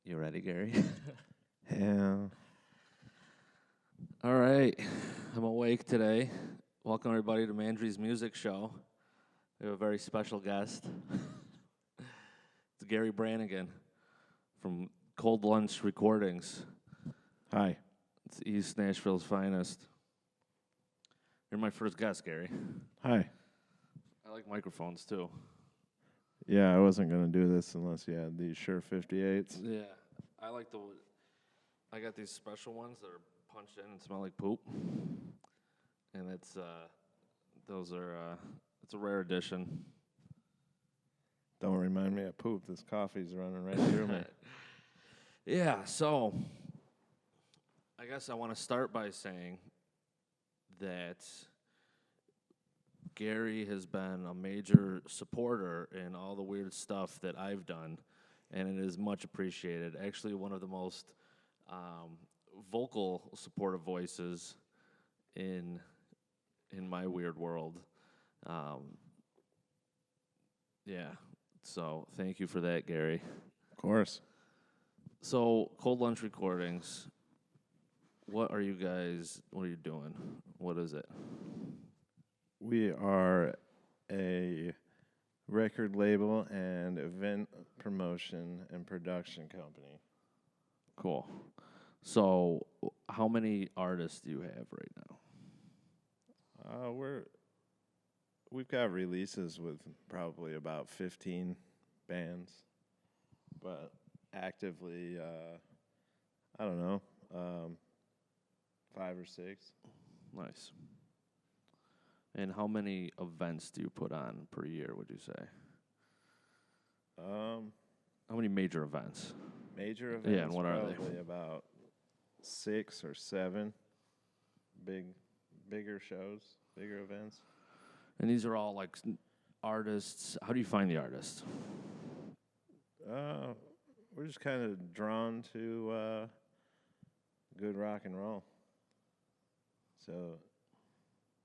You ready, Gary? Yeah. All right. I'm awake today. Welcome, everybody, to Mandry's music show. We have a very special guest. It's Gary Branigan from Cold Lunch Recordings. Hi. It's East Nashville's finest. You're my first guest, Gary. Hi. I like microphones, too. Yeah, I wasn't going to do this unless you had these Shure 58s. Yeah. I like I got these special ones that are punched in and smell like poop. And it's a rare edition. Don't remind me of poop. This coffee's running right through me. Yeah, so I guess I want to start by saying that Gary has been a major supporter in all the weird stuff that I've done, and it is much appreciated. Actually, one of the most vocal supportive voices in my weird world. Yeah, so thank you for that, Gary. Of course. So, Cold Lunch Recordings, what are you doing? What is it? We are a record label and event promotion and production company. Cool. So, how many artists do you have right now? We've got releases with probably about 15 bands, but actively, I don't know, 5 or 6. Nice. And how many events do you put on per year, would you say? How many major events? Major events, Yeah, and what are they? probably about 6 or 7 bigger shows, bigger events. And these are all like artists. How do you find the artists? We're just kind of drawn to good rock and roll. So,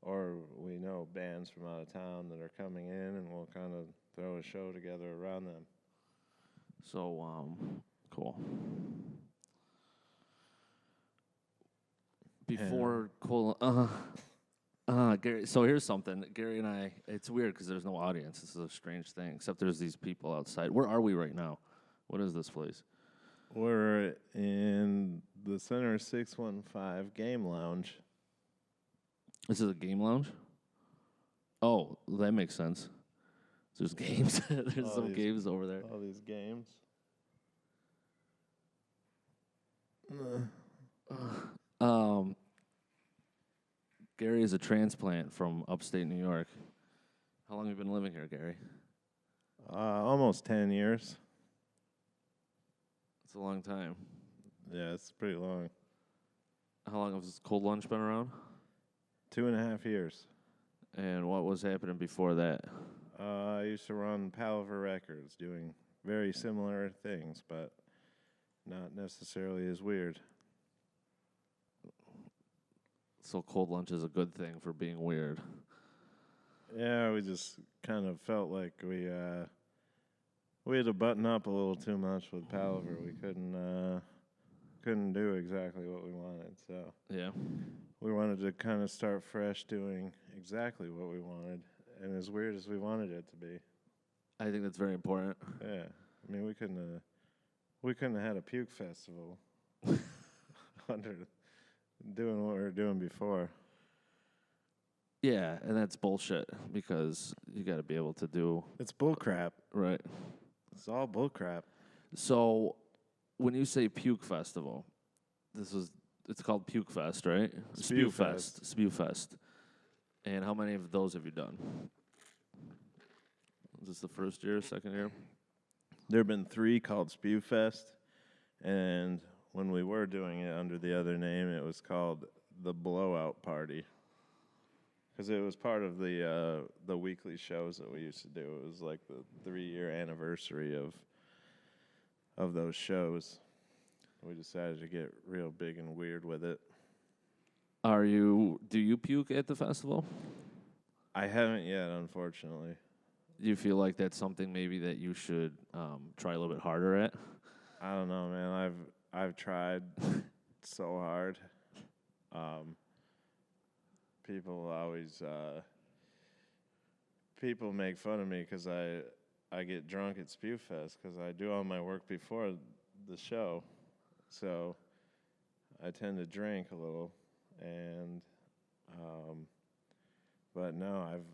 or we know bands from out of town that are coming in, and we'll kind of throw a show together around them. So, cool. Before Gary, so here's something. Gary and I, it's weird because there's no audience. This is a strange thing, except there's these people outside. Where are we right now? What is this place? We're in the Center 615 Game Lounge. This is a game lounge? Oh, that makes sense. There's games. There's some games over there. All these games. Gary is a transplant from upstate New York. How long have you been living here, Gary? Almost 10 years. It's a long time. Yeah, it's pretty long. How long has Cold Lunch been around? 2.5 years. And what was happening before that? I used to run Palaver Records, doing very similar things, but not necessarily as weird. So Cold Lunch is a good thing for being weird. Yeah, we just kind of felt like we had to button up a little too much with Palaver. We couldn't do exactly what we wanted, so Yeah. we wanted to kind of start fresh, doing exactly what we wanted, and as weird as we wanted it to be. I think that's very important. Yeah, I mean we couldn't have had a puke festival under doing what we were doing before. Yeah, and that's bullshit because you got to be able to do It's bullcrap. right. It's all bullcrap. So, when you say Puke Festival, it's called Puke Fest, right? Spewfest. Spewfest. And how many of those have you done? Is this the first year, second year? There have been 3 called Spewfest, and when we were doing it under the other name, it was called the Blowout Party, because it was part of the weekly shows that we used to do. It was like the 3-year anniversary of those shows. We decided to get real big and weird with it. Do you puke at the festival? I haven't yet, unfortunately. Do you feel like that's something maybe that you should try a little bit harder at? I don't know, man. I've tried so hard. People always people make fun of me because I get drunk at Spewfest because I do all my work before the show, so I tend to drink a little, and but no, I've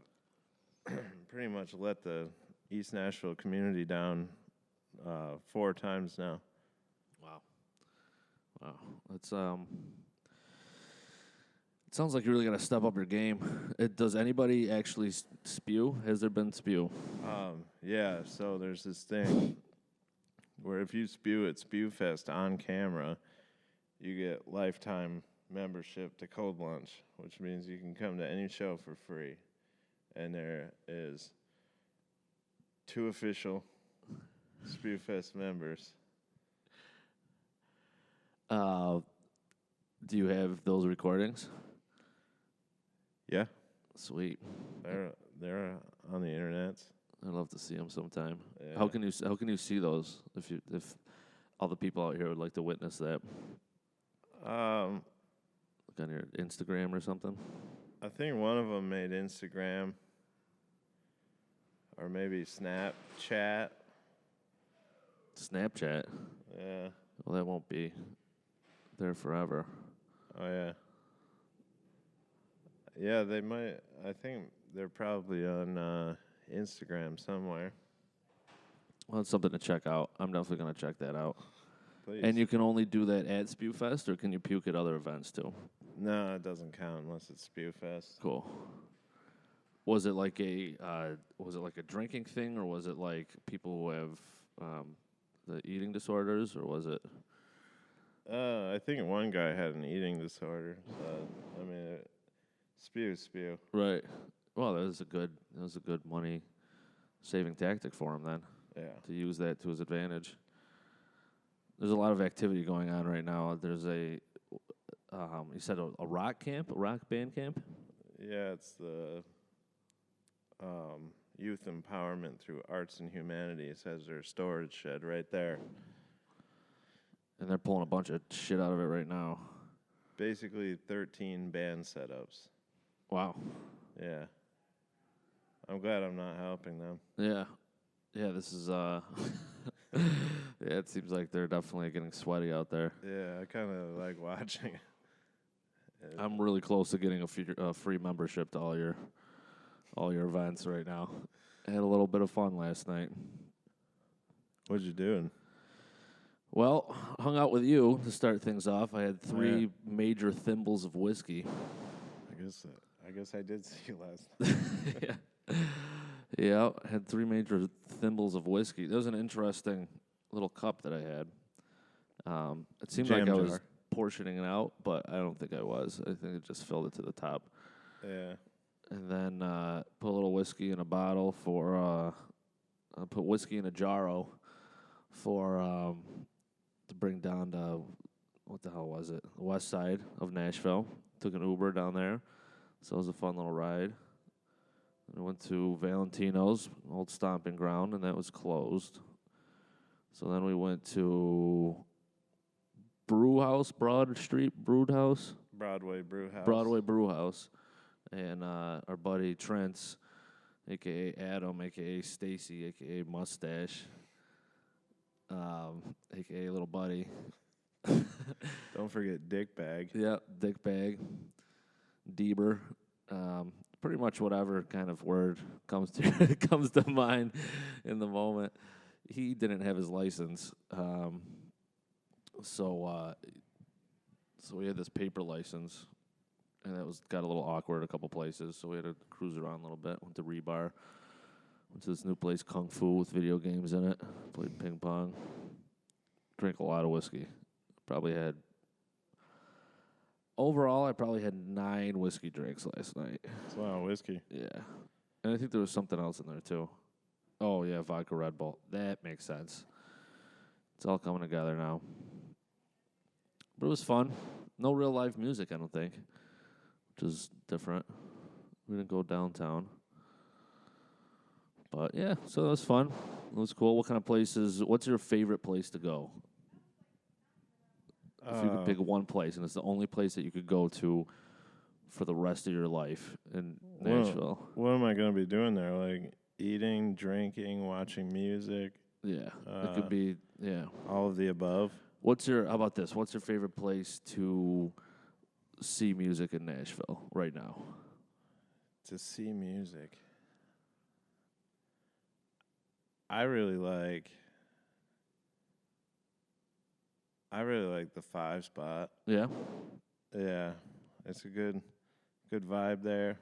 pretty much let the East Nashville community down 4 times now. Wow. That's it sounds like you really got to step up your game. Does anybody actually spew? Has there been spew? Yeah, so there's this thing where if you spew at Spewfest on camera, you get lifetime membership to Cold Lunch, which means you can come to any show for free. And there is 2 official Spewfest members. Do you have those recordings? Yeah, Sweet. they're on the internet. I'd love to see them sometime. Yeah. How can you see those if all the people out here would like to witness that? Like on your Instagram or something? I think one of them made Instagram or maybe Snapchat. Snapchat? Yeah. Well, that won't be there forever. Oh, yeah. Yeah, they might. I think they're probably on Instagram somewhere. Well, it's something to check out. I'm definitely going to check that out. Please. And you can only do that at Spewfest, or can you puke at other events too? No, it doesn't count unless it's Spewfest. Cool. Was it like a drinking thing, or was it like people who have the eating disorders, or was it? I think one guy had an eating disorder. So I mean, spew. Right. Well, that was a good money saving tactic for him then. Yeah. To use that to his advantage. There's a lot of activity going on right now. There's you said a rock band camp? Yeah, it's the Youth Empowerment Through Arts and Humanities has their storage shed right there. And they're pulling a bunch of shit out of it right now. Basically 13 band setups. Wow. Yeah. I'm glad I'm not helping them. Yeah. Yeah, this is yeah, it seems like they're definitely getting sweaty out there. Yeah, I kind of like watching it. I'm really close to getting a free membership to all your events right now. I had a little bit of fun last night. What'd you doing? Well, hung out with you to start things off. I had 3 major thimbles of whiskey. I guess I did see you last night. Yeah, I had 3 major thimbles of whiskey. That was an interesting little cup that I had. It seemed like I was portioning it out, but I don't think I was. I think it just filled it to the top. Yeah. And then put a little whiskey in a bottle for, put whiskey in a jarro for, to bring down to, what the hell was it? The west side of Nashville. Took an Uber down there. So it was a fun little ride. I went to Valentino's, old stomping ground, and that was closed. So then we went to Broad Street Brewed House. Broadway Brew House. Broadway Brew House. And our buddy Trent's, a.k.a. Adam, a.k.a. Stacy, a.k.a. Mustache, a.k.a. Little Buddy. Don't forget Dick Bag. Yep, Dick Bag. Deeber. Pretty much whatever kind of word comes to mind in the moment. He didn't have his license, so we had this paper license, and that got a little awkward a couple places. So we had to cruise around a little bit. Went to Rebar. Went to this new place, Kung Fu, with video games in it. Played ping pong. Drank a lot of whiskey. Overall, I probably had 9 whiskey drinks last night. That's a lot of whiskey. Yeah. And I think there was something else in there, too. Oh, yeah, vodka Red Bull. That makes sense. It's all coming together now. But it was fun. No real live music, I don't think, which is different. We didn't go downtown. But, yeah, so that was fun. It was cool. What kind of places? What's your favorite place to go If you could pick one place, and it's the only place that you could go to for the rest of your life in Nashville. What am I going to be doing there? Like eating, drinking, watching music? Yeah, it could be, all of the above. How about this? What's your favorite place to see music in Nashville right now? To see music. I really like the 5 spot. Yeah? Yeah. It's a good vibe there.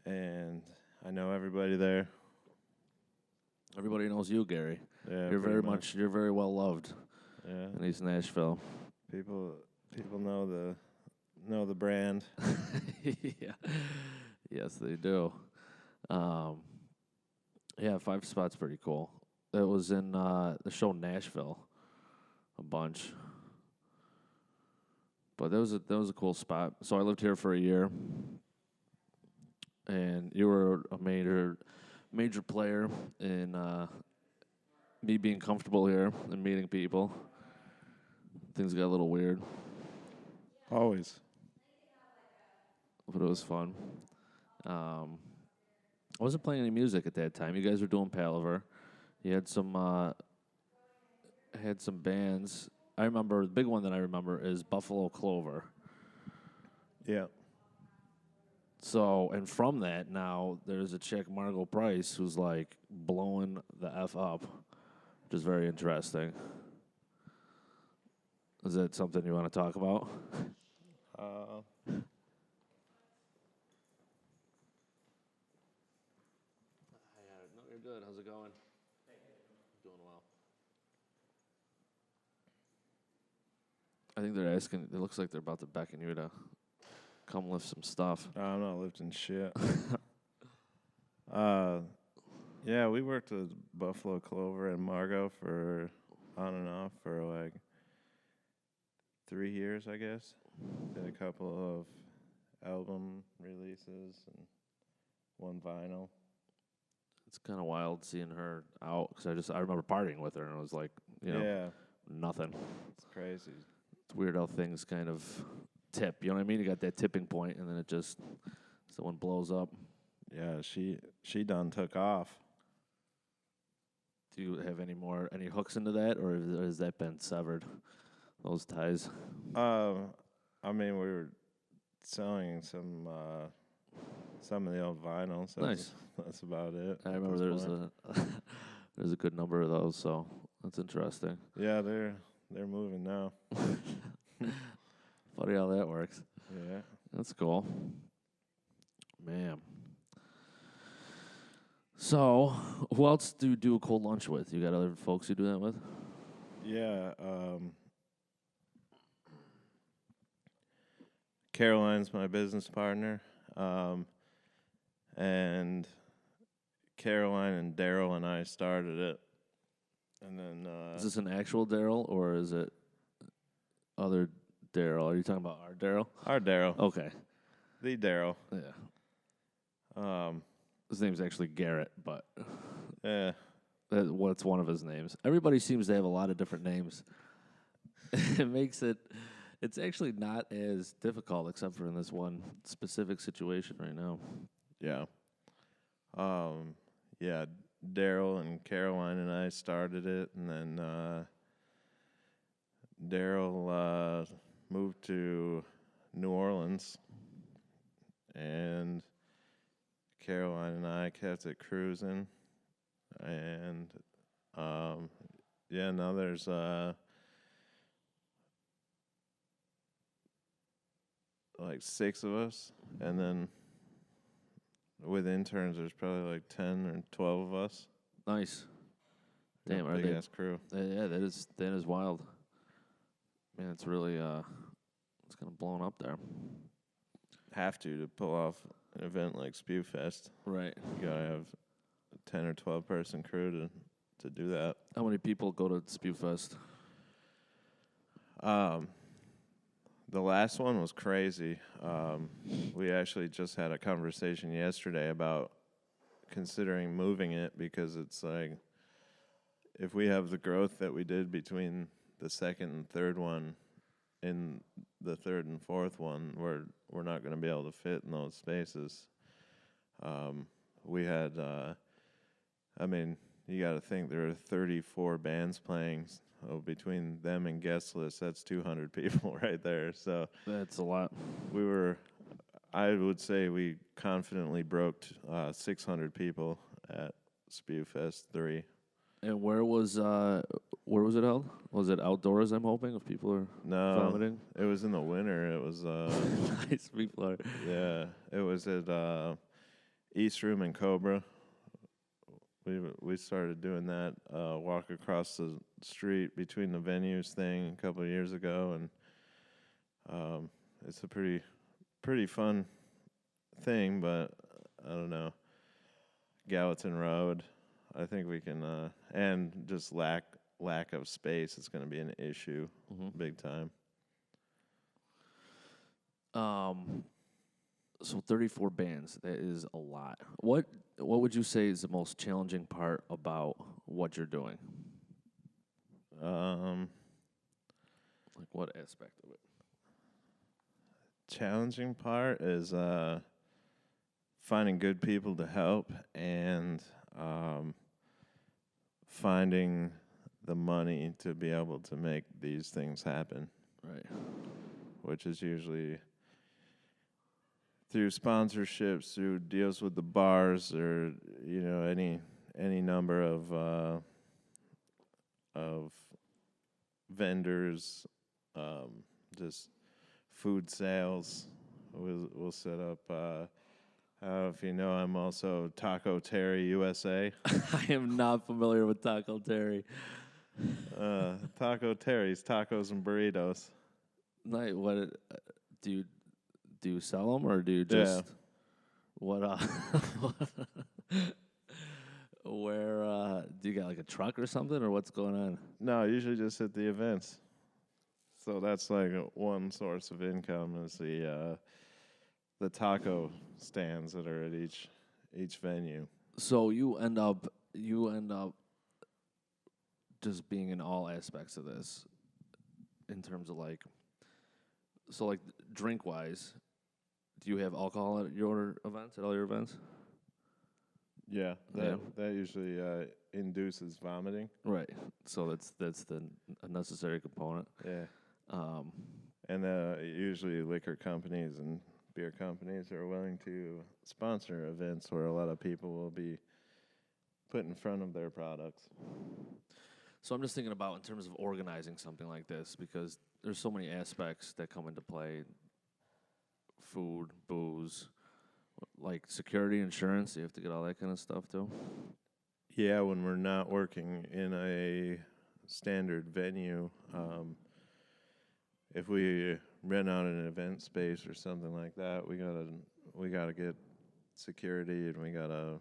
And I know everybody there. Everybody knows you, Gary. Yeah, you're very well loved. Yeah. In East Nashville. People know the brand. Yeah. Yes, they do. 5 spot's pretty cool. It was in the show Nashville a bunch. But that was a cool spot. So I lived here for a year. And you were a major player in me being comfortable here and meeting people. Things got a little weird. Always. But it was fun. I wasn't playing any music at that time. You guys were doing Palaver. You had some bands. I remember, the big one that I remember is Buffalo Clover. Yeah. So, and from that, now, there's a chick, Margot Price, who's, like, blowing the F up, which is very interesting. Is that something you want to talk about? No, you're good. How's it going? Doing well. I think they're asking, it looks like they're about to beckon you to come lift some stuff. I'm not lifting shit. Yeah, we worked with Buffalo Clover and Margot for on and off for like 3 years, I guess. Did a couple of album releases and one vinyl. It's kind of wild seeing her out because I remember partying with her and it was like, nothing. It's crazy. It's weird how things kind of tip. You know what I mean? You got that tipping point and then it just someone blows up. Yeah, she done took off. Do you have any hooks into that, or has that been severed? Those ties. I mean, we were selling some of the old vinyl. So Nice. That's about it. I remember there's a good number of those, so that's interesting. Yeah, they're moving now. Funny how that works. Yeah, that's cool. Man. So, who else do you do a cold lunch with? You got other folks you do that with? Yeah. Caroline's my business partner. And Caroline and Daryl and I started it. And then... is this an actual Daryl, or is it other Daryl? Are you talking about our Daryl? Our Daryl. Okay. The Daryl. Yeah. His name's actually Garrett, but yeah, what's one of his names? Everybody seems to have a lot of different names. It makes it's actually not as difficult, except for in this one specific situation right now. Yeah. Yeah, Daryl and Caroline and I started it, and then Daryl moved to New Orleans, and Caroline and I kept it cruising, and now there's like 6 of us, and then with interns there's probably like 10 or 12 of us. Nice. Damn, are big they? Ass crew. Yeah, that is wild. Man, it's really it's kind of blown up there. Have to pull off an event like Spewfest. Right. You gotta have a 10 or 12 person crew to do that. How many people go to Spewfest? The last one was crazy. We actually just had a conversation yesterday about considering moving it because it's like if we have the growth that we did between the second and third one, in the third and fourth one, we're not going to be able to fit in those spaces. We had, I mean, you got to think there are 34 bands playing. So between them and guest list, that's 200 people right there. So That's a lot. I would say we confidently broke 600 people at Spewfest 3. And where was it held? Was it outdoors, I'm hoping, if people are vomiting? It was in the winter. It was Nice, people are. yeah, it was at East Room and Cobra. We started doing that walk across the street between the venues thing a couple of years ago, and it's a pretty fun thing, but I don't know. Gallatin Road, I think we can, and just lack of space is going to be an issue, big time. So 34 bands, that is a lot. What would you say is the most challenging part about what you're doing? Like what aspect of it? Challenging part is finding good people to help and finding the money to be able to make these things happen. Right. Which is usually through sponsorships, through deals with the bars, or any number of vendors, just food sales. We'll set up. I don't know if you know, I'm also Taco Terry USA. I am not familiar with Taco Terry. Taco Terry's tacos and burritos. Like, what do you sell them, or do you just what? Where do you got like a truck or something, or what's going on? No, usually just at the events. So that's like one source of income is the taco stands that are at each venue. So you end up just being in all aspects of this, in terms of like drink wise. Do you have alcohol at your events, at all your events? Yeah, that usually induces vomiting. Right. So that's the necessary component. Yeah. And usually liquor companies and beer companies are willing to sponsor events where a lot of people will be put in front of their products. So I'm just thinking about in terms of organizing something like this, because there's so many aspects that come into play. Food, booze, like security, insurance. You have to get all that kind of stuff too. Yeah, when we're not working in a standard venue, if we rent out an event space or something like that, we gotta get security, and we gotta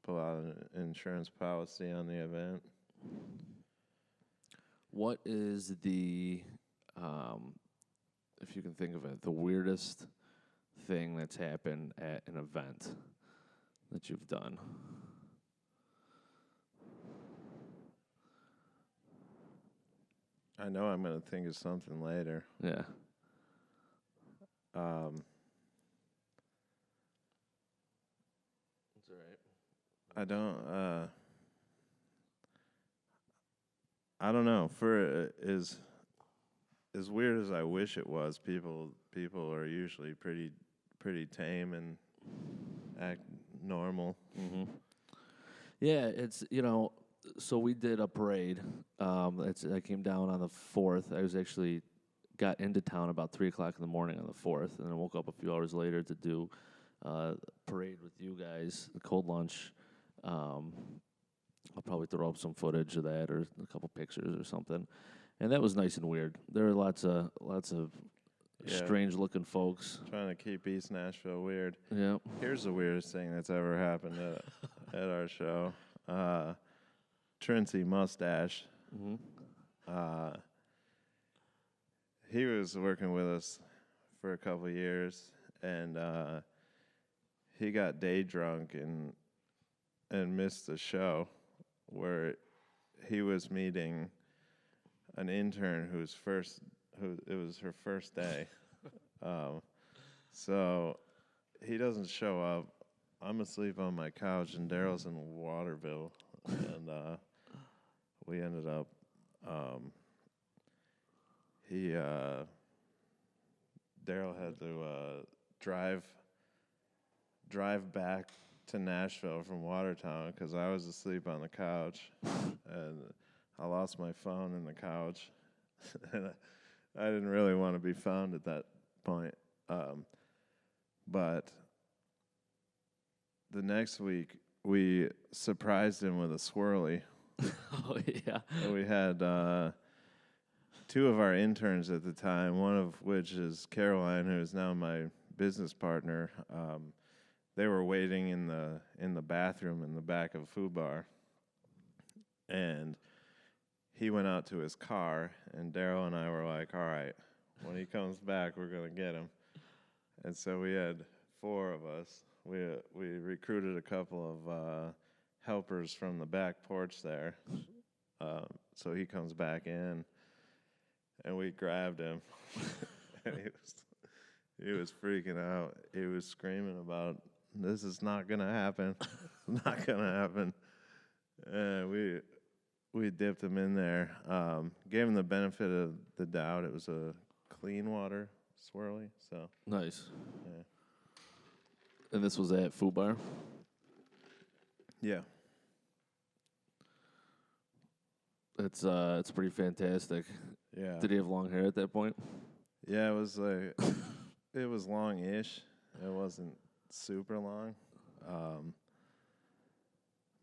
pull out an insurance policy on the event. What is the, if you can think of it, the weirdest thing that's happened at an event that you've done? I know I'm going to think of something later. Yeah. That's all right. I don't know. For as weird as I wish it was, people are usually pretty tame and act normal. Mm-hmm. Yeah, it's so we did a parade. I came down on the 4th. I was actually got into town about 3:00 in the morning on the 4th, and then woke up a few hours later to do parade with you guys, the cold lunch. I'll probably throw up some footage of that or a couple pictures or something, and that was nice and weird. There were lots of strange looking folks trying to keep East Nashville weird. Yeah. Here's the weirdest thing that's ever happened at our show. Trincy Mustache. Mm-hmm. He was working with us for a couple of years, and he got day drunk and missed the show where he was meeting an intern who it was her first day. So he doesn't show up. I'm asleep on my couch, and Daryl's in Waterville, and we ended up. Daryl had to drive back to Nashville from Watertown because I was asleep on the couch, and I lost my phone in the couch, and I didn't really want to be found at that point. But the next week, we surprised him with a swirly. Oh, yeah. We had two of our interns at the time, one of which is Caroline, who is now my business partner. They were waiting in the bathroom in the back of Food Bar, and he went out to his car, and Daryl and I were like, all right, when he comes back, we're going to get him. And so we had four of us. We recruited a couple of helpers from the back porch there. So he comes back in, and we grabbed him. And he was freaking out. He was screaming about, this is not going to happen. It's not going to happen. And we dipped him in there. Gave him the benefit of the doubt. It was a clean water swirly. So Nice. yeah. And this was at Food Bar? Yeah. It's pretty fantastic. Yeah. Did he have long hair at that point? Yeah, it was like it was long-ish. It wasn't super long.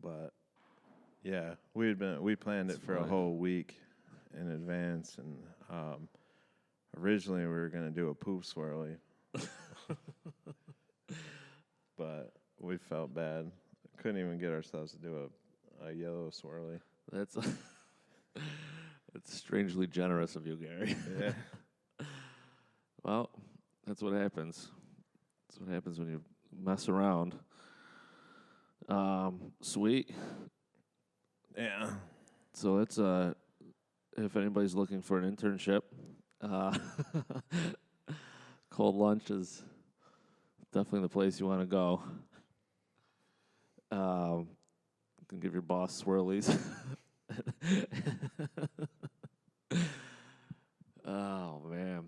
But yeah, we planned it for a whole week in advance, and originally we were gonna do a poop swirly. But we felt bad. Couldn't even get ourselves to do a yellow swirly. That's strangely generous of you, Gary. Yeah. Well, that's what happens. That's what happens when you mess around. Sweet. Yeah. So it's if anybody's looking for an internship, Cold Lunch is definitely the place you want to go. You can give your boss swirlies. Oh, man.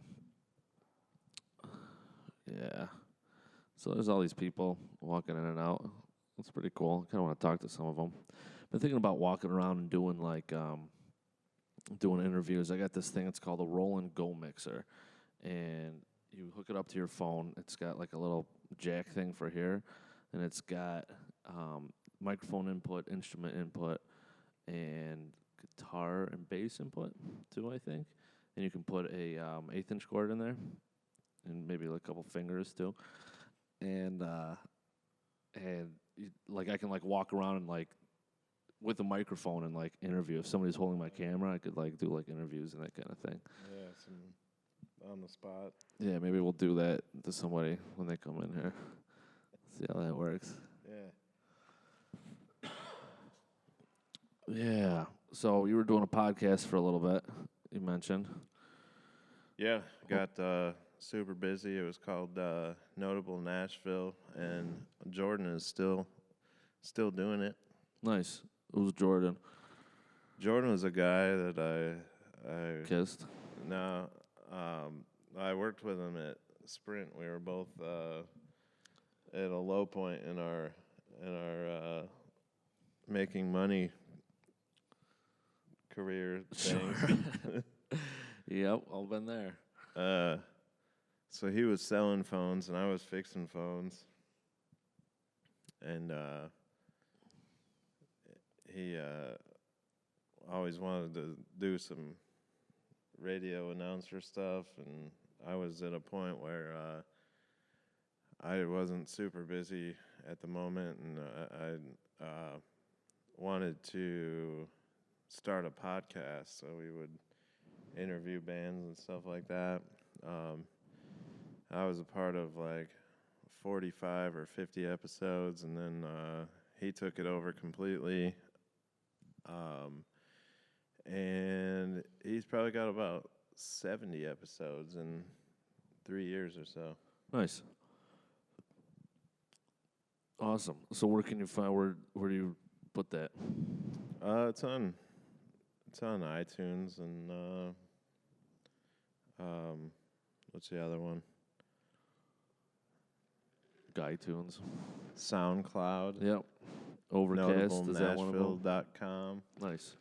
Yeah. So there's all these people walking in and out. It's pretty cool. Kind of want to talk to some of them. Been thinking about walking around and doing doing interviews. I got this thing. It's called a roll and go mixer, and you hook it up to your phone. It's got like a little jack thing for here, and it's got microphone input, instrument input, and guitar and bass input too, I think. And you can put a 1/8" cord in there, and maybe like a couple fingers too. And I can walk around and with a microphone and interview. If somebody's holding my camera, I could do interviews and that kind of thing. Yeah, some on the spot. Yeah, maybe we'll do that to somebody when they come in here. See how that works. Yeah. Yeah. So you were doing a podcast for a little bit, you mentioned. Yeah, got super busy. It was called Notable Nashville, and Jordan is still doing it. Nice. Who's Jordan? Jordan was a guy that I Kissed? No, I worked with him at Sprint. We were both at a low point in our making money career things. Sure. Yep, all been there. So he was selling phones, and I was fixing phones. And he always wanted to do some radio announcer stuff, and I was at a point where I wasn't super busy at the moment, and I wanted to start a podcast, so we would interview bands and stuff like that. I was a part of 45 or 50 episodes, and then he took it over completely. and he's probably got about 70 episodes in 3 years or so. Nice. Awesome. So where can you find where do you put that? It's on iTunes and what's the other one? iTunes. SoundCloud. Yep. Overcast. Is that one of them? Nashville.com. Nice.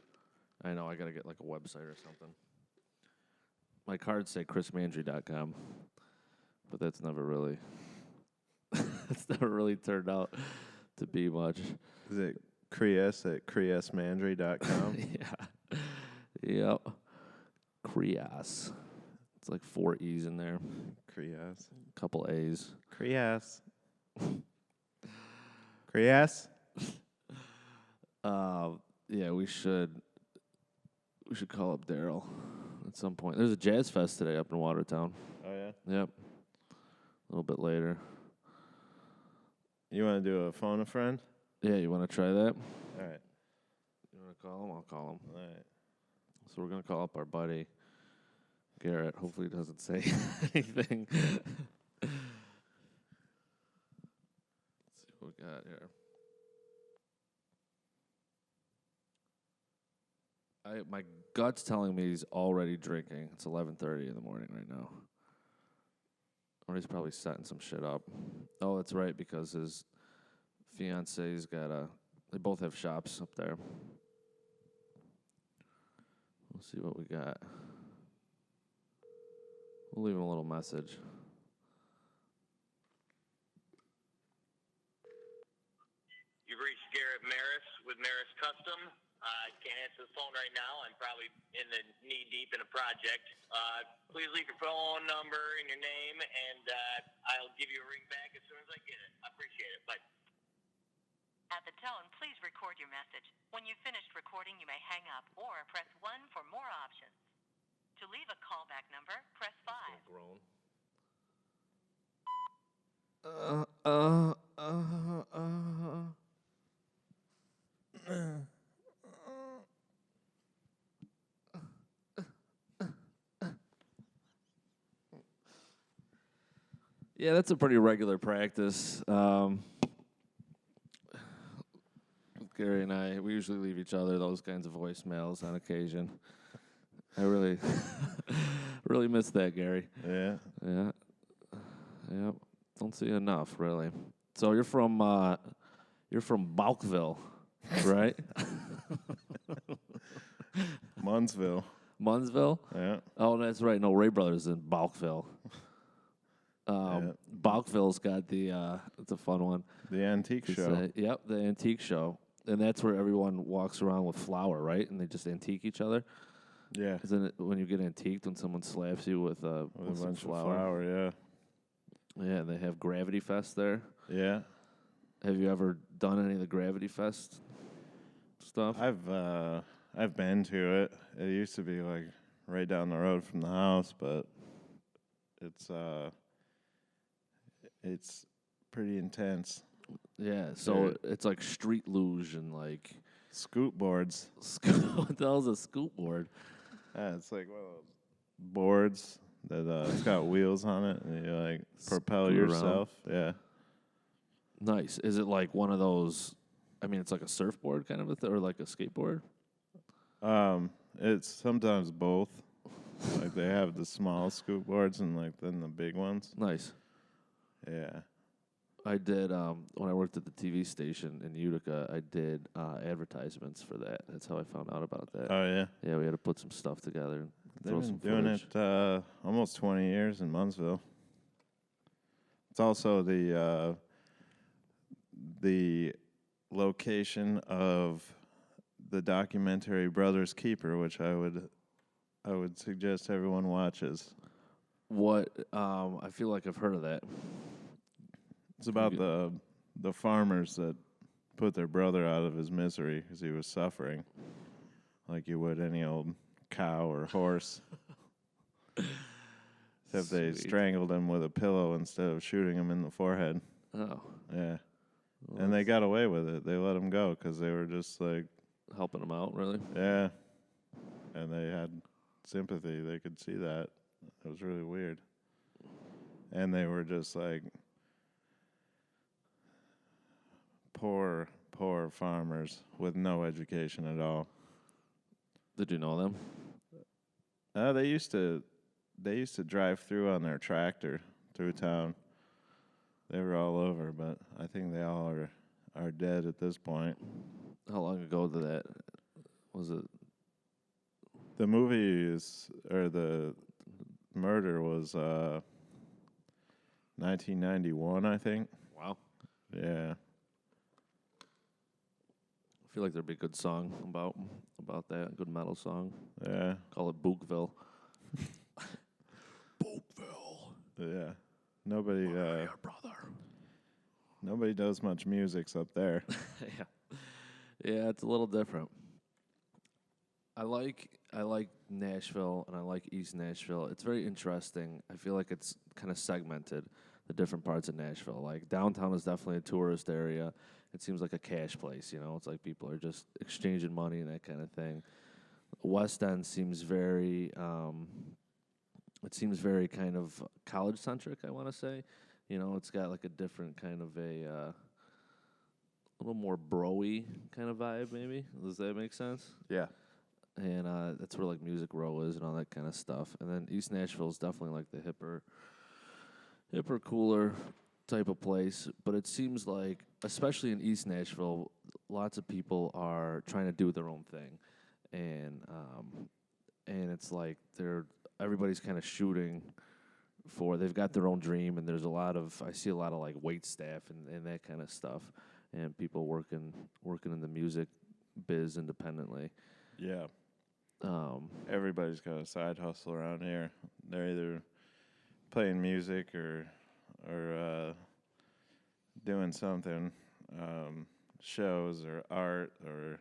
I know. I gotta get like a website or something. My cards say chrismandry.com, but that's never really. It's never really turned out to be much. Is it Creas at creasmandry.com? Yeah. Yep. Creas. It's like 4 E's in there. Creas. A couple A's. Creas. Creas? Yeah, we should call up Daryl at some point. There's a jazz fest today up in Watertown. Oh, yeah? Yep. A little bit later. You want to do a phone a friend? Yeah, you want to try that? All right. You want to call him? I'll call him. All right. So we're going to call up our buddy, Garrett. Hopefully he doesn't say anything. Let's see what we got here. My gut's telling me he's already drinking. It's 11:30 in the morning right now. Or he's probably setting some shit up. Oh, that's right, because his fiance's got they both have shops up there. We'll see what we got. We'll leave him a little message. You've reached Garrett Maris with Maris Custom. I can't answer the phone right now. I'm probably knee-deep in a project. Please leave your phone number and your name, and I'll give you a ring back as soon as I get it. I appreciate it. Bye. At the tone, please record your message. When you've finished recording, you may hang up or press 1 for more options. To leave a callback number, press 5. Grown. Yeah, that's a pretty regular practice. Gary and I, we usually leave each other those kinds of voicemails on occasion. I really, really miss that, Gary. Yeah. Yeah. Yep. Don't see enough, really. So you're from Balkville, right? Munsville. Munsville? Yeah. Oh, that's right. No, Ray Brothers in Balkville. Balkville's got it's a fun one. The antique show. Yep, the antique show. And that's where everyone walks around with flour, right? And they just antique each other. Yeah. Isn't it when you get antiqued when someone slaps you with a some bunch flour? of flour, yeah. Yeah, and they have Gravity Fest there. Yeah. Have you ever done any of the Gravity Fest stuff? I've been to it. It used to be like right down the road from the house, but it's pretty intense. Yeah, so it's like street luge and like scoot boards. What the hell's a scoot board? Yeah, it's like one of those boards that it's got wheels on it, and you like propel Scoot yourself. around. Yeah. Nice. Is it like one of those? I mean, it's like a surfboard kind of a thing, or like a skateboard? It's sometimes both. Like they have the small scoot boards and like then the big ones. Nice. Yeah. I did when I worked at the TV station in Utica. I did advertisements for that. That's how I found out about that. Oh yeah. Yeah, we had to put some stuff together. And They've throw been some doing footage. it almost 20 years in Munsville. It's also the location of the documentary Brothers Keeper, which I would suggest everyone watches. What? I feel like I've heard of that. It's about the farmers that put their brother out of his misery because he was suffering, like you would any old cow or horse. Except they strangled him with a pillow instead of shooting him in the forehead. Oh. Yeah. Well, And they got away with it. They let him go because they were just like... helping them out, really? Yeah. and they had sympathy. They could see that. It was really weird. And they were just like poor farmers with no education at all. Did you know them? They used to drive through on their tractor through town. They were all over, but I think they all are dead at this point. How long ago did that was it? The movie the murder was 1991, I think. Wow. Yeah. I feel like there'd be a good song about that, a good metal song. Yeah. Call it Bookville. Bookville. Yeah. Nobody brother. nobody does much music up there. Yeah, it's a little different. I like Nashville and I like East Nashville. It's very interesting. I feel like it's kind of segmented, the different parts of Nashville. Like downtown is definitely a tourist area. It seems like a cash place, you know. It's like people are just exchanging money and that kind of thing. West End seems very kind of college centric, I want to say. You know, it's got like a different kind of a little more bro-y kind of vibe, maybe. Does that make sense? Yeah. And that's where like Music Row is and all that kind of stuff. And then East Nashville is definitely like the hipper, cooler type of place. But it seems like, especially in East Nashville, lots of people are trying to do their own thing, and it's like everybody's kind of shooting for. They've got their own dream, and I see a lot of like wait staff and that kind of stuff, and people working in the music biz independently. Yeah. Everybody's got a side hustle around here. They're either playing music or doing something, shows or art or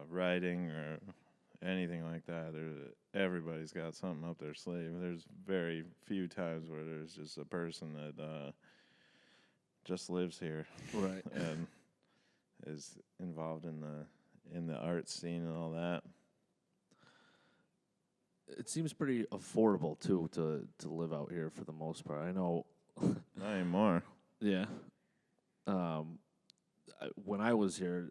writing or anything like that. Everybody's got something up their sleeve. There's very few times where there's just a person that just lives here, Right. and is involved in the art scene and all that. It seems pretty affordable too to live out here for the most part. I know. Not anymore. Yeah. When I was here,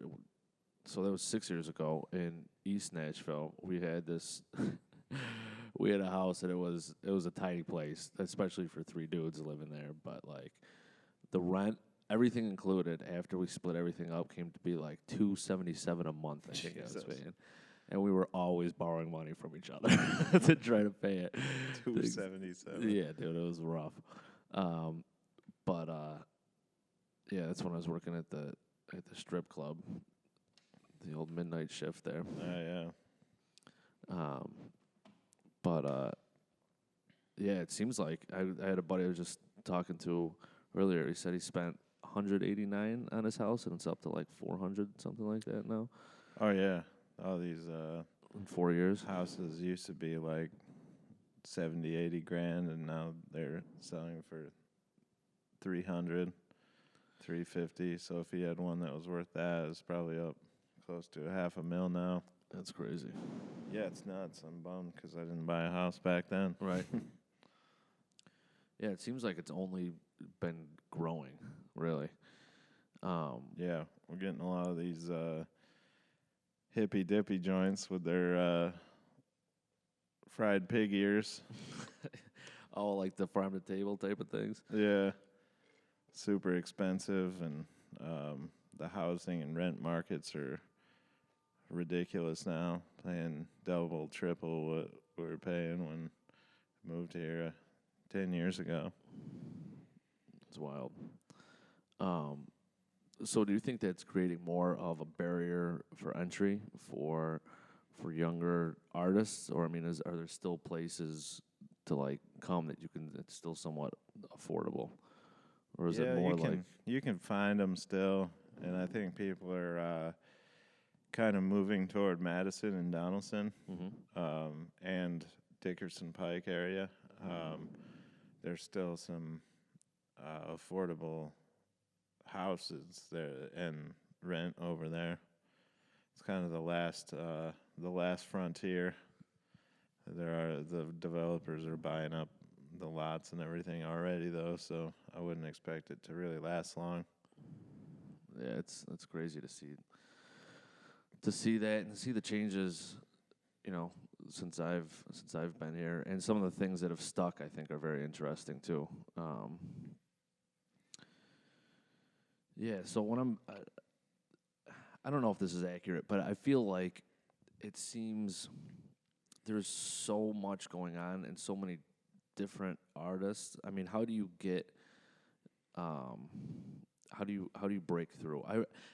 so that was 6 years ago in East Nashville, we had this. We had a house, and it was a tiny place, especially for three dudes living there. But like, the rent, everything included, after we split everything up, came to be like $277 a month. I think I was paying. And we were always borrowing money from each other to try to pay it. $277. Yeah, dude, it was rough. Yeah, that's when I was working at the strip club, the old midnight shift there. Yeah. Yeah, it seems like I had a buddy I was just talking to earlier. He said he spent $189 on his house, and it's up to like 400, something like that now. Oh yeah. All these In 4 years. houses used to be like 70, 80 grand, and now they're selling for 300, 350. So if he had one that was worth that, it's probably up close to $500,000 now. That's crazy. Yeah, it's nuts. I'm bummed because I didn't buy a house back then. Right. Yeah, it seems like it's only been growing, really. Yeah, we're getting a lot of these hippy dippy joints with their fried pig ears. Oh, like the farm to table type of things. Yeah, super expensive, and the housing and rent markets are ridiculous now. Paying double, triple what we were paying when we moved here 10 years ago. It's wild. So do you think that's creating more of a barrier for entry for younger artists, or I mean, are there still places to like come that it's still somewhat affordable, or is it more you can find them still, and I think people are kind of moving toward Madison and Donaldson, and Dickerson Pike area. There's still some affordable houses there and rent over there. It's kind of the last the last frontier. The developers are buying up the lots and everything already, though, so I wouldn't expect it to really last long. Yeah, it's crazy to see that and see the changes, since I've been here, and some of the things that have stuck, I think, are very interesting too. Yeah, so when I don't know if this is accurate, but I feel like it seems there's so much going on and so many different artists. I mean, how do you get how do you break through?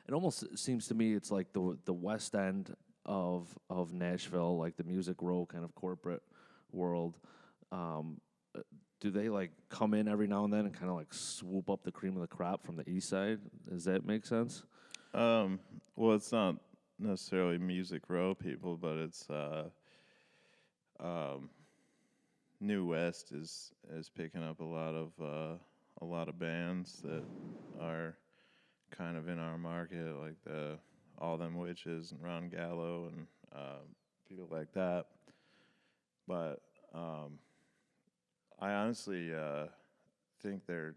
It almost seems to me it's like the West End of Nashville, like the Music Row kind of corporate world. Do they like come in every now and then and kind of like swoop up the cream of the crop from the East Side? Does that make sense? Well, it's not necessarily Music Row people, but it's New West is picking up a lot of bands that are kind of in our market, like the All Them Witches and Ron Gallo and people like that. But I honestly think they're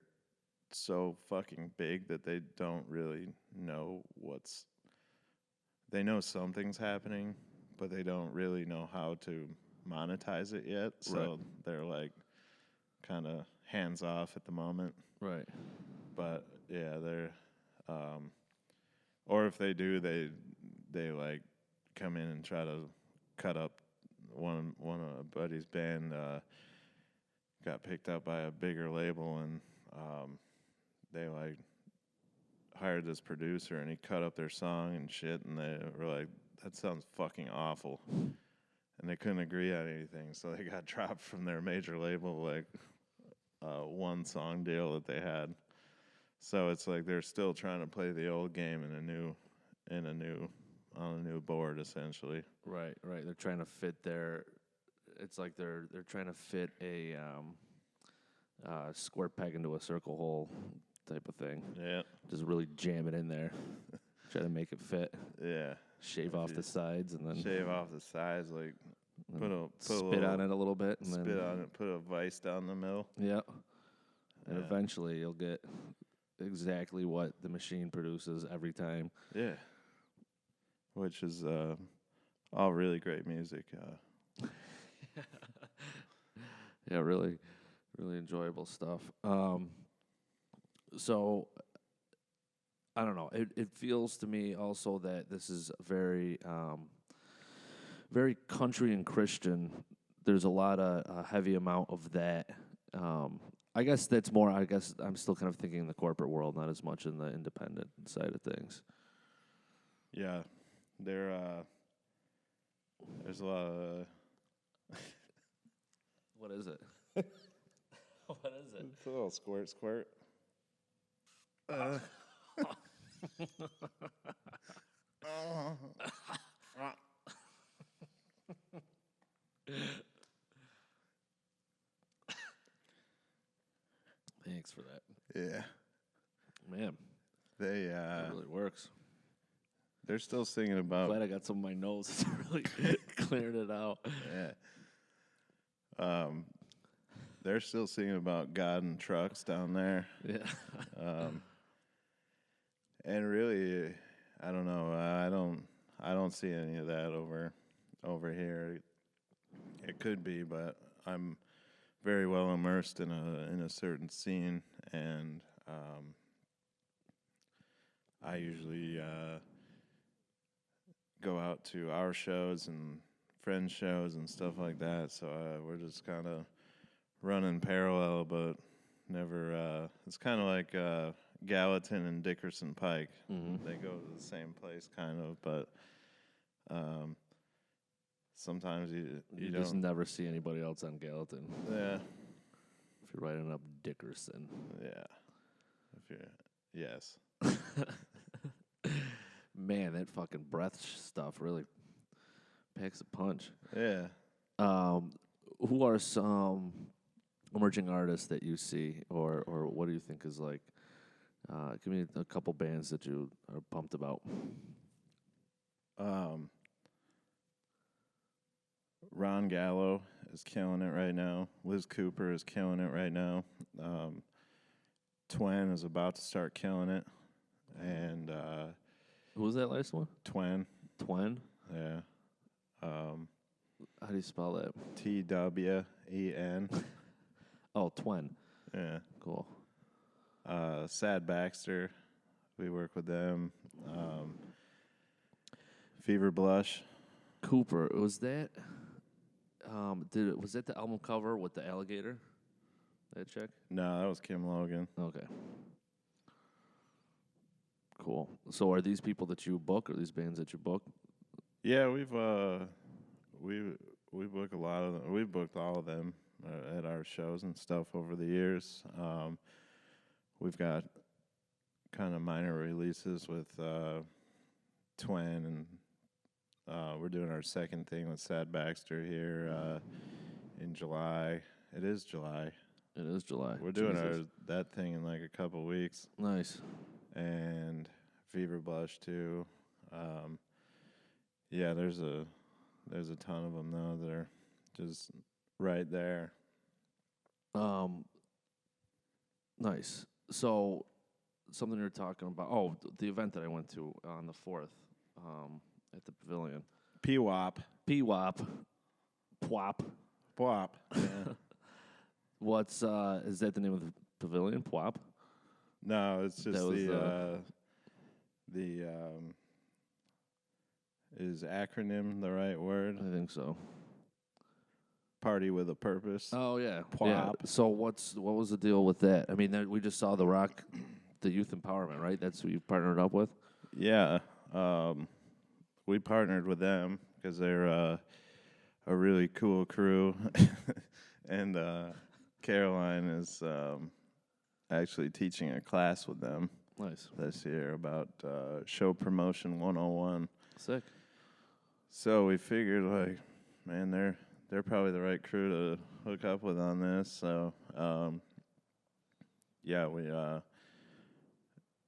so fucking big that they don't really know they know something's happening, but they don't really know how to monetize it yet. So Right. they're like kind of hands off at the moment. Right. But yeah, they're or if they do, they like come in and try to cut up one of a buddy's band got picked up by a bigger label, and they like hired this producer and he cut up their song and shit, and they were like, that sounds fucking awful, and they couldn't agree on anything, so they got dropped from their major label, like one song deal that they had. So it's like they're still trying to play the old game on a new board, essentially. Right. They're trying to fit it's like they're trying to fit a square peg into a circle hole type of thing. Yeah. Just really jam it in there. Try to make it fit. Yeah. Shave off the sides and then Shave off the sides, like spit on it a little bit and spit then on it, put a vice down the middle. yeah. And Yeah. eventually you'll get exactly what the machine produces every time. Yeah. Which is all really great music. Yeah, really, really enjoyable stuff. So, I don't know. It feels to me also that this is very, very country and Christian. There's a lot of a heavy amount of that. I guess that's more. I guess I'm still kind of thinking in the corporate world, not as much in the independent side of things. Yeah. There's a lot of What is it? What is it? it's a little squirt. Thanks for that. Yeah. Man, They it really works. they're still singing about Glad I got some of my nose. It's really cleared it out. yeah. They're still singing about God and trucks down there. Yeah. And really, I don't know. I don't see any of that over here. It could be, but I'm very well immersed in a certain scene, and I usually go out to our shows and friends' shows and stuff like that. So we're just kind of running parallel, but never. It's kind of like Gallatin and Dickerson Pike. Mm-hmm. They go to the same place, kind of, but sometimes you just don't. never see anybody else on Gallatin. Yeah, If you're writing up Dickerson. yeah. If you're yes. Man, that fucking breath stuff really packs a punch. Yeah. Who are some emerging artists that you see, or what do you think is like? Give me a couple bands that you are pumped about. Ron Gallo is killing it right now. Liz Cooper is killing it right now. Twen is about to start killing it. And Who was that last one? Twen, Twen? yeah. How do you spell that? Twen. Oh, Twen. Yeah. Cool. Sad Baxter, we work with them. Fever Blush. Cooper, was that was that the album cover with the alligator? That chick? No, that was Kim Logan. Okay. Cool. So are these people that you book, or these bands that you book? Yeah, we book a lot of them. We've booked all of them at our shows and stuff over the years. We've got kind of minor releases with Twen, and we're doing our second thing with Sad Baxter here in July. It is July. It is July. We're doing Jesus. that thing in like a couple weeks. Nice. And Fever Blush too. Yeah, there's a ton of them though that are just right there. Nice. So something you're talking about. Oh, the event that I went to on the 4th at the Pavilion. P-Wop. P-Wop. Pwop. Pwop. Yeah. What's is that the name of the pavilion? Pwop? No, it's just That was the is acronym the right word? I think so. Party with a purpose. Oh yeah. Pwop. Yeah. So what was the deal with that? I mean, we just saw the youth empowerment, right? That's who you partnered up with. Yeah, we partnered with them because they're a really cool crew, and Caroline is actually teaching a class with them Nice. this year about show promotion 101. Sick. So we figured, like, man, they're probably the right crew to hook up with on this. So yeah,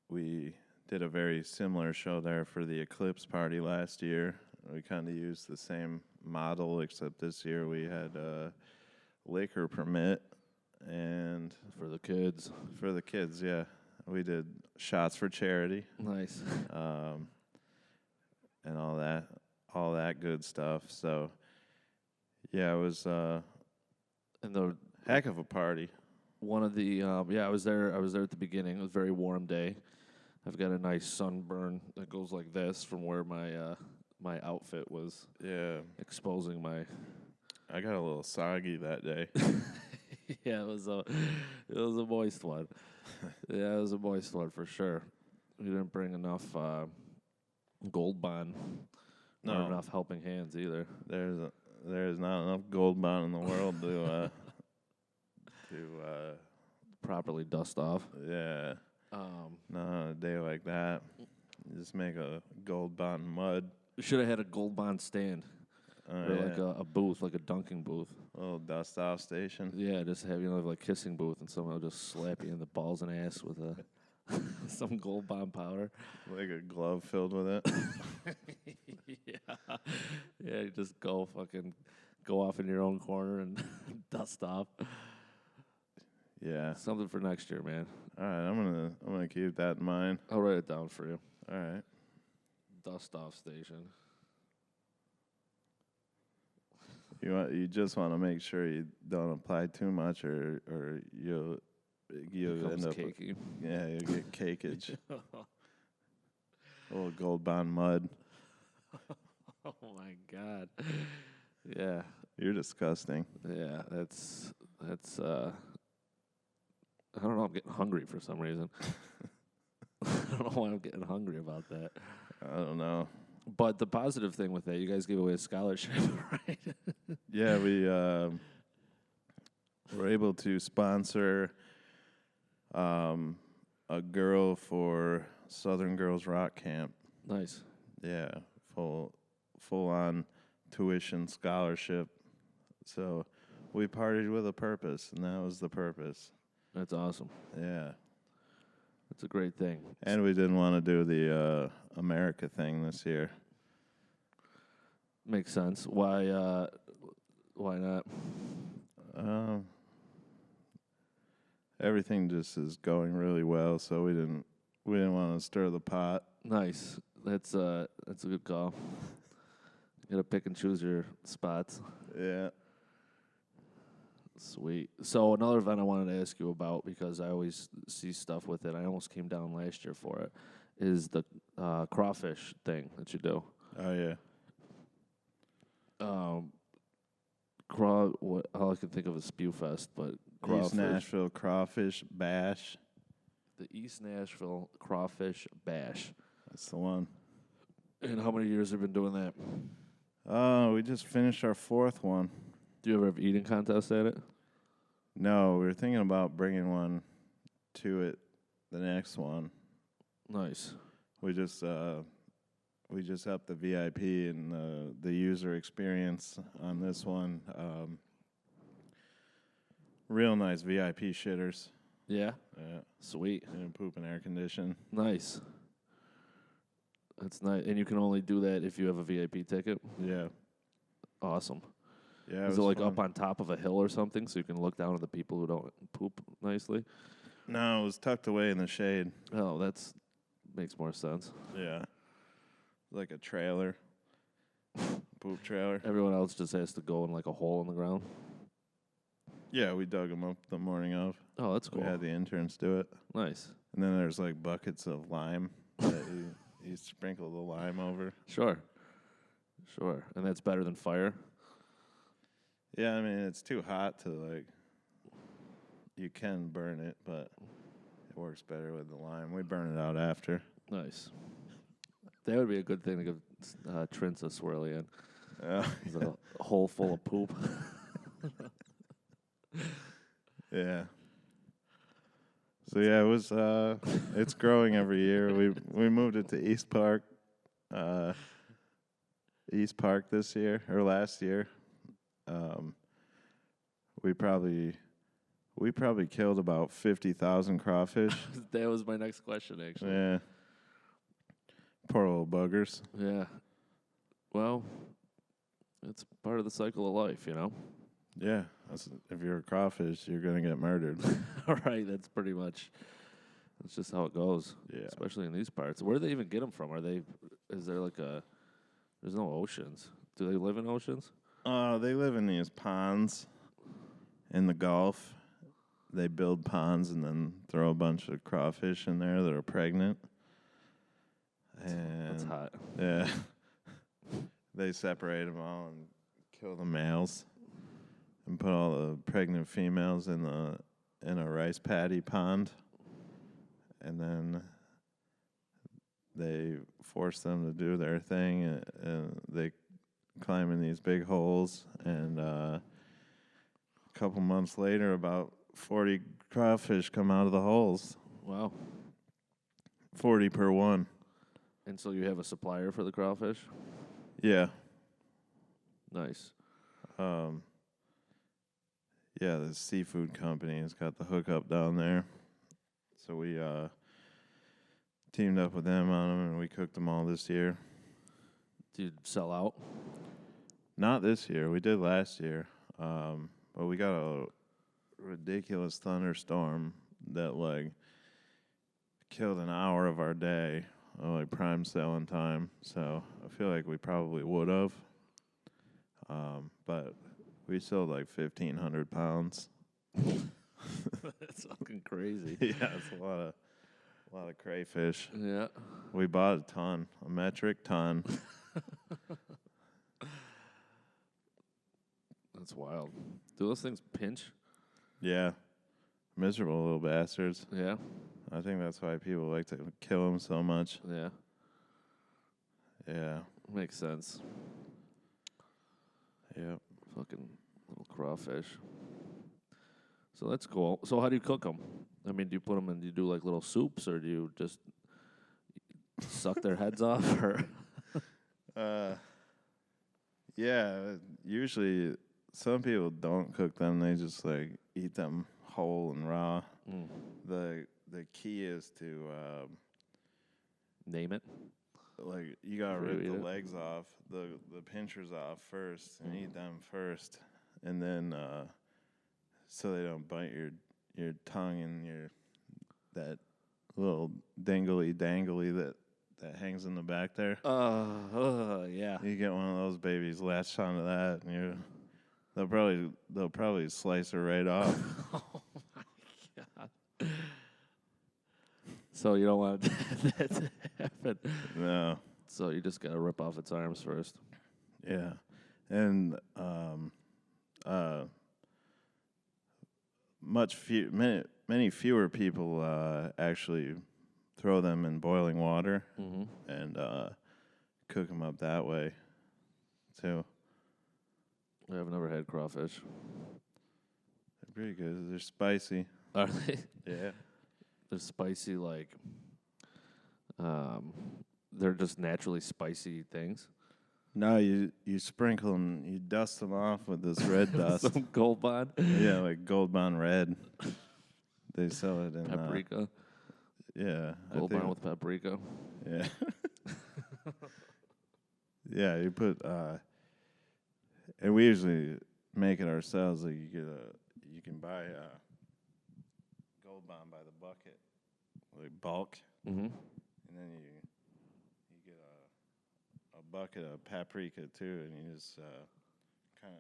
we did a very similar show there for the Eclipse party last year. We kind of used the same model, except this year we had a liquor permit. And For the kids. for the kids, yeah, we did shots for charity, Nice. and all that good stuff. So yeah, it was And the heck of a party. one of the I was there at the beginning. It was a very warm day. I've got a nice sunburn that goes like this from where my outfit was Yeah, exposing my I got a little soggy that day. yeah, it was a moist one. Yeah, it was a moist one for sure. We didn't bring enough Gold Bond, not No. enough helping hands either. There's not enough Gold Bond in the world to Properly dust off. yeah. No, on a day like that, you just make a Gold Bond mud. We should have had a Gold Bond stand or like a booth, like a dunking booth. a little dust off station. Yeah, just have like kissing booth, and someone will just slap you in the balls and ass with some Gold Bond powder. Like a glove filled with it. Yeah, you just go off in your own corner and dust off. Yeah. Something for next year, man. All right, I'm gonna keep that in mind. I'll write it down for you. All right. Dust off station. You just want to make sure you don't apply too much, or you'll Becomes end up cakey. yeah, you'll get cakeage. A little Gold Bond mud. Oh my God. Yeah, You're disgusting. yeah. That's. I don't know. I'm getting hungry for some reason. I don't know why I'm getting hungry about that. I don't know. But the positive thing with that, you guys gave away a scholarship, right? Yeah, we were able to sponsor a girl for Southern Girls Rock Camp. Nice. Yeah, full on tuition scholarship. So we partied with a purpose, and that was the purpose. That's awesome. Yeah. That's a great thing. And we didn't want to do the America thing this year. Makes sense. Why? Why not? Everything just is going really well, so we didn't want to stir the pot. Nice. That's a good call. You gotta pick and choose your spots. Yeah. Sweet. So another event I wanted to ask you about, because I always see stuff with it. I almost came down last year for it. Is the crawfish thing that you do? Oh yeah. All I can think of is Spewfest, but crawfish. East Nashville Crawfish Bash. The East Nashville Crawfish Bash. That's the one. And how many years have you been doing that? We just finished our 4th one. Do you ever have eating contests at it? No, we were thinking about bringing one to it, the next one. Nice. We just upped the VIP and the user experience on this one. Real nice VIP shitters. Yeah? Yeah. Sweet. And poop and air condition. Nice. That's nice. And you can only do that if you have a VIP ticket? Yeah. Awesome. Yeah. Is it like up on top of a hill or something so you can look down at the people who don't poop nicely? No, it was tucked away in the shade. Oh, that's makes more sense. Yeah. Like a trailer. Poop trailer. Everyone else just has to go in like a hole in the ground. Yeah, we dug them up the morning of. Oh, that's cool. We had the interns do it. Nice. And then there's like buckets of lime that you sprinkle the lime over. Sure. And that's better than fire? Yeah, I mean, it's too hot to like, you can burn it, but it works better with the lime. We burn it out after. Nice. That would be a good thing to give Trince a swirly in. It's like a hole full of poop. Yeah. So yeah, it was. It's growing every year. We moved it to East Park this year or last year. We probably killed about 50,000 crawfish. That was my next question, actually. Yeah. Poor little buggers. Yeah. Well, it's part of the cycle of life, you know? Yeah. If you're a crawfish, you're going to get murdered. All right, that's pretty much, that's just how it goes. Yeah. Especially in these parts. Where do they even get them from? Is there like there's no oceans. Do they live in oceans? They live in these ponds in the Gulf. They build ponds and then throw a bunch of crawfish in there that are pregnant. And That's hot. Yeah. They separate them all and kill the males and put all the pregnant females in a rice paddy pond. And then they force them to do their thing, and they climb in these big holes. And a couple months later, about 40 crawfish come out of the holes. Wow. 40 per one. And so you have a supplier for the crawfish? Yeah. Nice. Yeah, the seafood company has got the hookup down there. So we teamed up with them on them, and we cooked them all this year. Do you sell out? Not this year. We did last year. But we got a ridiculous thunderstorm that, like, killed an hour of our day, like prime selling time. So I feel like we probably would have. But we sold like 1,500 pounds. That's fucking crazy. Yeah, it's a lot of crayfish. Yeah. We bought a metric ton. That's wild. Do those things pinch? Yeah, miserable little bastards. Yeah. I think that's why people like to kill them so much. Yeah. Yeah. Makes sense. Yep. Fucking little crawfish. So that's cool. So how do you cook them? I mean, do you put them in? Do you do like little soups, or do you just suck their heads off? Or Yeah. Usually, some people don't cook them. They just like eat them whole and raw. Mm. The key is to Name it. like you gotta Before you rip eat the it? legs off, the pinchers off first, and eat them first, and then so they don't bite your tongue and that little dangly that hangs in the back there. Yeah. You get one of those babies latched onto that, and they'll probably slice her right off. Oh my God. So you don't want that to happen. No. So you just gotta rip off its arms first. Yeah, and many fewer people actually throw them in boiling water and cook them up that way too. I've never had crawfish. They're pretty good. They're spicy. Are they? Yeah. They're spicy, like, they're just naturally spicy things. No, you sprinkle them, you dust them off with this red dust. Some Gold Bond. Yeah, like Gold Bond Red. They sell it in Paprika. Yeah. Gold Bond with paprika. Yeah. Yeah, you put and we usually make it ourselves. Like you can buy Gold Bond by the bucket, like bulk, Mm-hmm. and then you get a bucket of paprika too, and you just kind of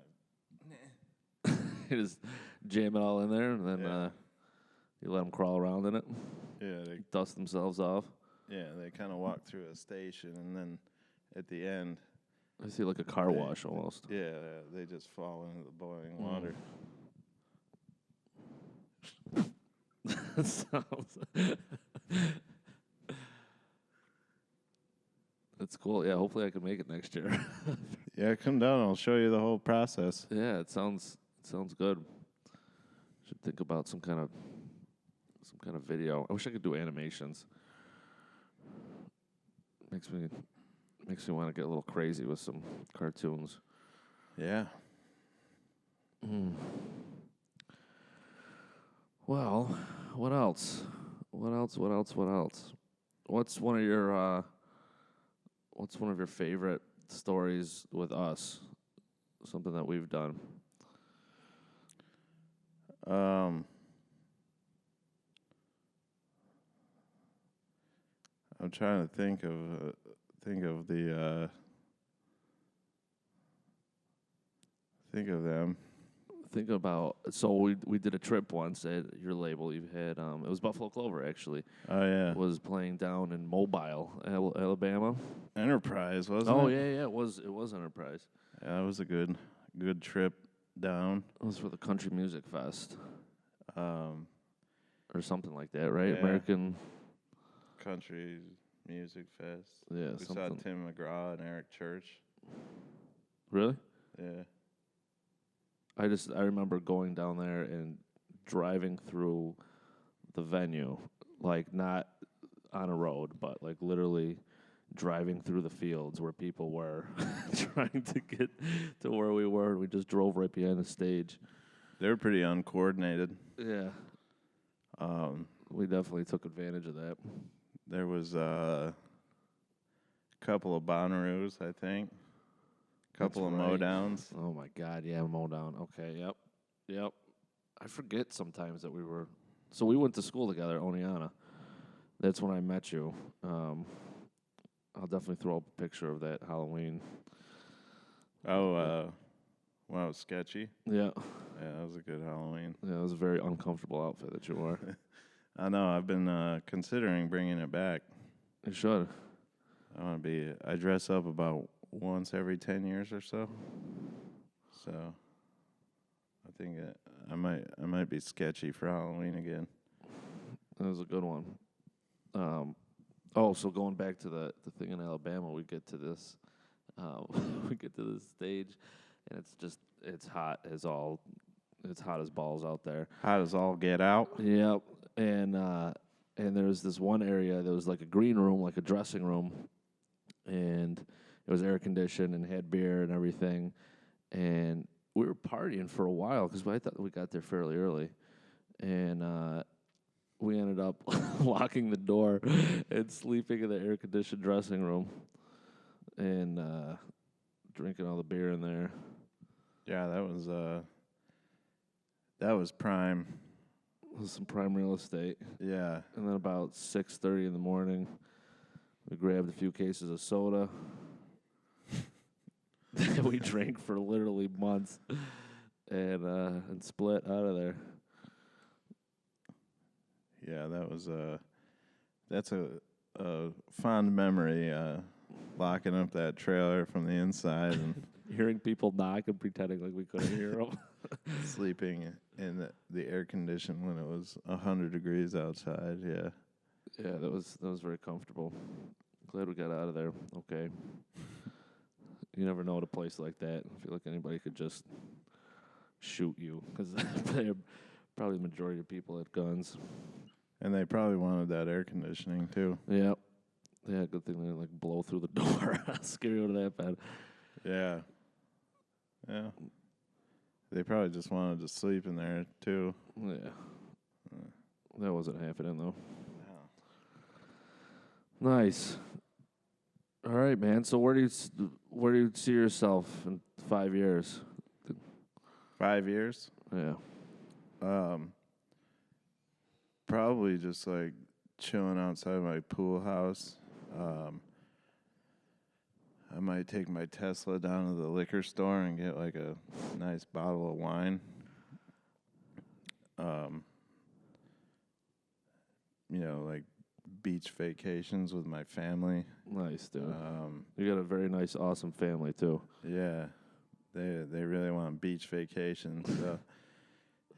You just jam it all in there, and then you let them crawl around in it. yeah Dust themselves off. they kind of walk through a station, and then at the end, I see like a car wash almost. yeah, they just fall into the boiling water. That sounds. That's cool. Yeah, hopefully I can make it next year. Yeah, come down. I'll show you the whole process. Yeah, it sounds good. Should think about some kind of video. I wish I could do animations. Makes me want to get a little crazy with some cartoons. Yeah. Well, what else? What's one of your favorite stories with us? Something that we've done. I'm trying to think of the think of them. Think about, so we did a trip once at your label. You had it was Buffalo Clover actually. Oh yeah, Was playing down in Mobile, Alabama. Enterprise, wasn't Oh it? yeah, it was Enterprise. Yeah, it was a good trip down. It was for the Country Music Fest or something like that, right? Yeah. American Country Music Fest. Yeah, We something. saw Tim McGraw and Eric Church. Really? Yeah. I remember going down there and driving through the venue, like not on a road, but like literally driving through the fields where people were trying to get to where we were. And we just drove right behind the stage. They were pretty uncoordinated. Yeah. We definitely took advantage of that. There was a couple of Bonnaroos, I think. Couple of That's right. Modowns. Oh my God, yeah, Modown. Okay, yep. I forget sometimes that we were. So we went to school together, Oneonta. That's when I met you. I'll definitely throw up a picture of that Halloween. Oh, when I was sketchy. Yeah. Yeah, that was a good Halloween. Yeah, it was a very uncomfortable outfit that you wore. I know. I've been considering bringing it back. You should. I dress up about once every 10 years or so. So I think I might be sketchy for Halloween again. That was a good one. So going back to the thing in Alabama, we get to this stage, and it's hot as balls out there. Hot as all get out. Yep. And there was this one area that was like a green room, like a dressing room, and it was air conditioned and had beer and everything. And we were partying for a while because I thought we got there fairly early, and we ended up locking the door and sleeping in the air conditioned dressing room, and drinking all the beer in there. Yeah, that was That was prime. It was some prime real estate. Yeah. And then about 6:30 in the morning, we grabbed a few cases of soda. That we drank for literally months, and split out of there. Yeah, that's a fond memory. Locking up that trailer from the inside and Hearing people knock and pretending like we couldn't hear them. sleeping in the air condition when it was 100 degrees outside. Yeah. Yeah, that was very comfortable. Glad we got out of there. Okay. You never know at a place like that. I feel like anybody could just shoot you because probably the majority of people had guns. And they probably wanted that air conditioning too. Yeah. Yeah, good thing they didn't like blow through the door. Scare you out of that bad. Yeah. Yeah. They probably just wanted to sleep in there too. Yeah. That wasn't happening though. No. Nice. All right, man. So where do you see yourself in 5 years? 5 years? Yeah. Probably just like chilling outside my pool house. I might take my Tesla down to the liquor store and get like a nice bottle of wine. Like beach vacations with my family. Nice, dude. You got a very nice, awesome family too. Yeah, they really want beach vacations. So,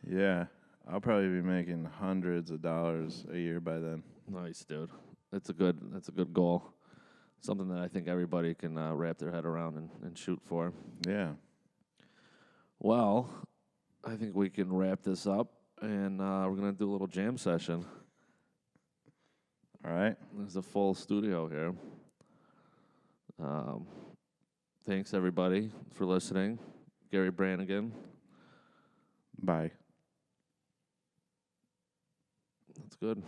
yeah, I'll probably be making hundreds of dollars a year by then. Nice, dude. That's a good goal. Something that I think everybody can wrap their head around and shoot for. Yeah. Well, I think we can wrap this up, and we're gonna do a little jam session. All right. There's a full studio here. Thanks everybody for listening. Gary Branigan. Bye. That's good.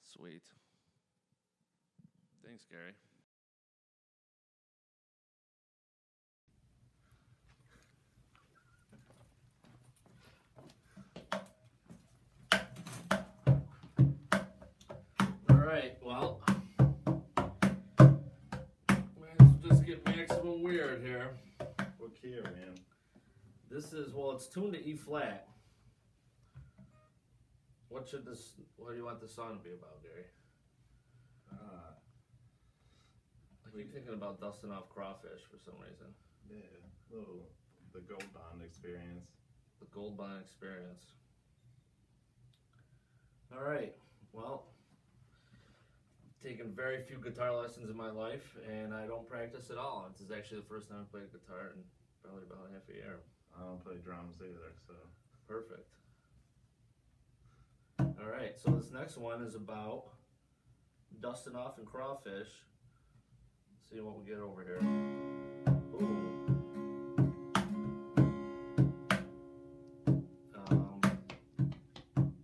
Sweet. Thanks, Gary. All right, well, let's just get maximum weird here. What key are we in? This is, it's tuned to E flat. What do you want the song to be about, Gary? I keep thinking about dusting off Crawfish for some reason. Yeah, the Gold Bond experience. The Gold Bond experience. All right, well, taken very few guitar lessons in my life, and I don't practice at all. This is actually the first time I played guitar in probably about half a year. I don't play drums either, so. Perfect. All right, so this next one is about dusting off in Crawfish. See what we get over here. Ooh.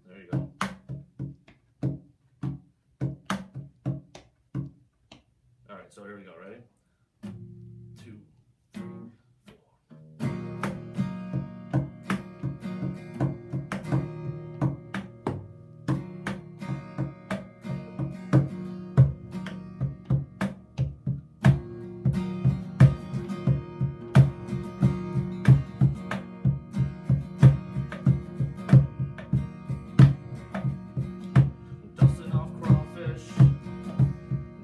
There you go. All right, so here we go. Ready? 2, 3, 4. Dusting off Crawfish,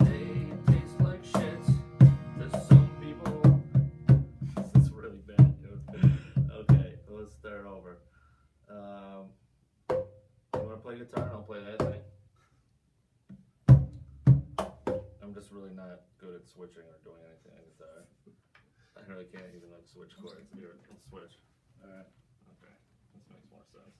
they taste like shit to some people. This is really bad, dude. Okay, let's start over. You want to play guitar and I'll play that thing? I'm just really not good at switching or doing anything on guitar. I really can't even like switch chords. Here, switch. All right. Okay, this makes more sense.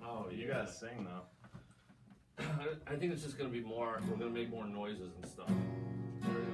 Oh, you gotta sing though. I think it's just gonna be more. We're gonna make more noises and stuff. There we go.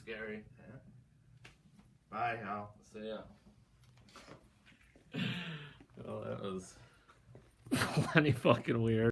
Gary. Bye, Hal. See ya. Well, that was Plenty fucking weird.